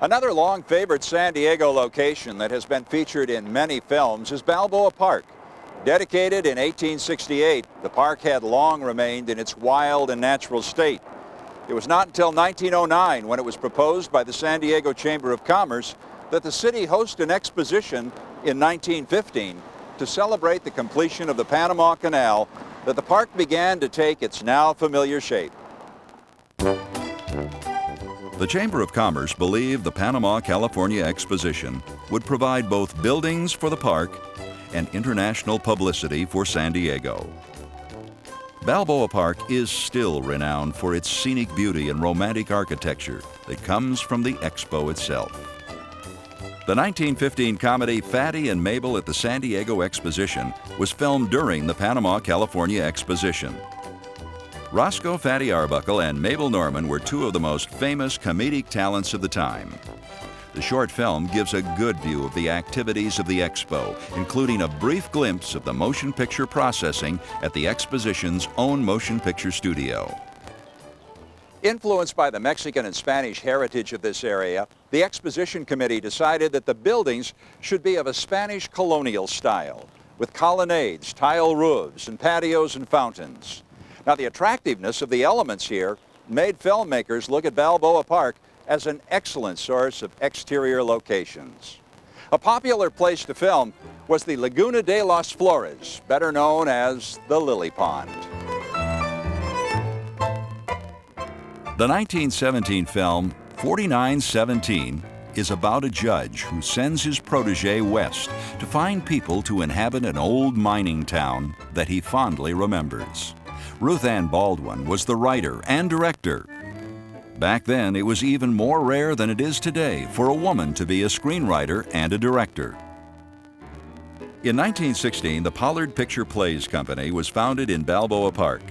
Another long-favored San Diego location that has been featured in many films is Balboa Park. Dedicated in 1868, the park had long remained in its wild and natural state. It was not until 1909, when it was proposed by the San Diego Chamber of Commerce, that the city host an exposition in 1915 to celebrate the completion of the Panama Canal, that the park began to take its now familiar shape. The Chamber of Commerce believed the Panama California Exposition would provide both buildings for the park and international publicity for San Diego. Balboa Park is still renowned for its scenic beauty and romantic architecture that comes from the expo itself. The 1915 comedy Fatty and Mabel at the San Diego Exposition was filmed during the Panama California Exposition. Roscoe Fatty Arbuckle and Mabel Norman were two of the most famous comedic talents of the time. The short film gives a good view of the activities of the expo, including a brief glimpse of the motion picture processing at the exposition's own motion picture studio. Influenced by the Mexican and Spanish heritage of this area, the Exposition Committee decided that the buildings should be of a Spanish colonial style, with colonnades, tile roofs, and patios and fountains. Now, the attractiveness of the elements here made filmmakers look at Balboa Park as an excellent source of exterior locations. A popular place to film was the Laguna de las Flores, better known as the Lily Pond. The 1917 film 4917 is about a judge who sends his protege west to find people to inhabit an old mining town that he fondly remembers. Ruth Ann Baldwin was the writer and director. Back then, it was even more rare than it is today for a woman to be a screenwriter and a director. In 1916, the Pollard Picture Plays Company was founded in Balboa Park.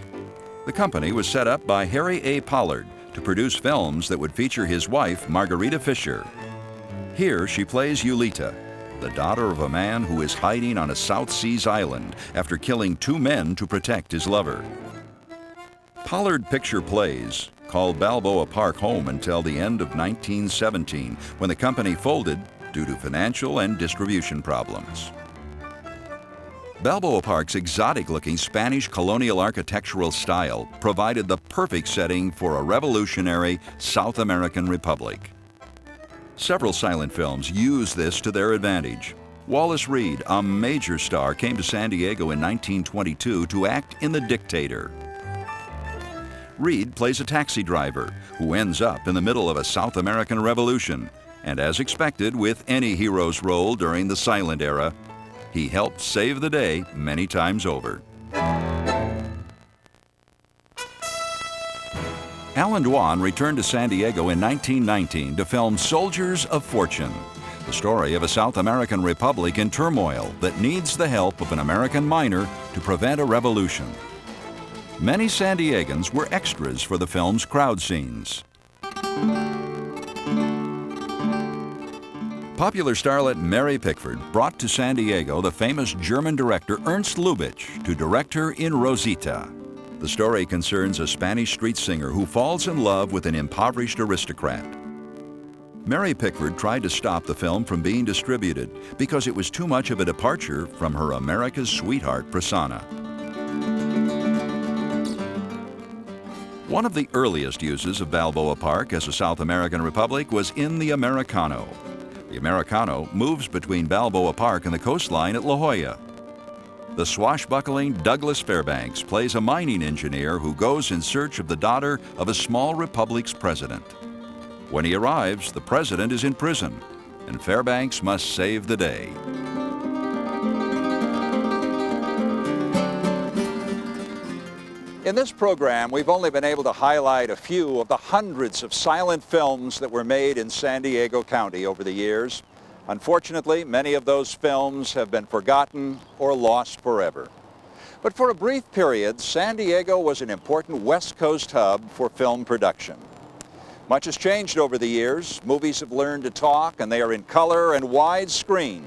The company was set up by Harry A. Pollard to produce films that would feature his wife, Margarita Fisher. Here, she plays Yulita, the daughter of a man who is hiding on a South Seas island after killing two men to protect his lover. Pollard Picture Plays called Balboa Park home until the end of 1917, when the company folded due to financial and distribution problems. Balboa Park's exotic-looking Spanish colonial architectural style provided the perfect setting for a revolutionary South American republic. Several silent films use this to their advantage. Wallace Reed, a major star, came to San Diego in 1922 to act in The Dictator. Reed plays a taxi driver who ends up in the middle of a South American revolution, and as expected with any hero's role during the silent era, he helped save the day many times over. Alan Dwan returned to San Diego in 1919 to film Soldiers of Fortune, the story of a South American republic in turmoil that needs the help of an American miner to prevent a revolution. Many San Diegans were extras for the film's crowd scenes. Popular starlet Mary Pickford brought to San Diego the famous German director Ernst Lubitsch to direct her in Rosita. The story concerns a Spanish street singer who falls in love with an impoverished aristocrat. Mary Pickford tried to stop the film from being distributed because it was too much of a departure from her America's sweetheart persona. One of the earliest uses of Balboa Park as a South American republic was in the Americano. The Americano moves between Balboa Park and the coastline at La Jolla. The swashbuckling Douglas Fairbanks plays a mining engineer who goes in search of the daughter of a small republic's president. When he arrives, the president is in prison, and Fairbanks must save the day. In this program, we've only been able to highlight a few of the hundreds of silent films that were made in San Diego County over the years. Unfortunately, many of those films have been forgotten or lost forever. But for a brief period, San Diego was an important West Coast hub for film production. Much has changed over the years. Movies have learned to talk, and they are in color and widescreen.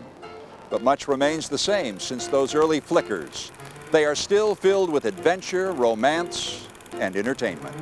But much remains the same since those early flickers. They are still filled with adventure, romance, and entertainment.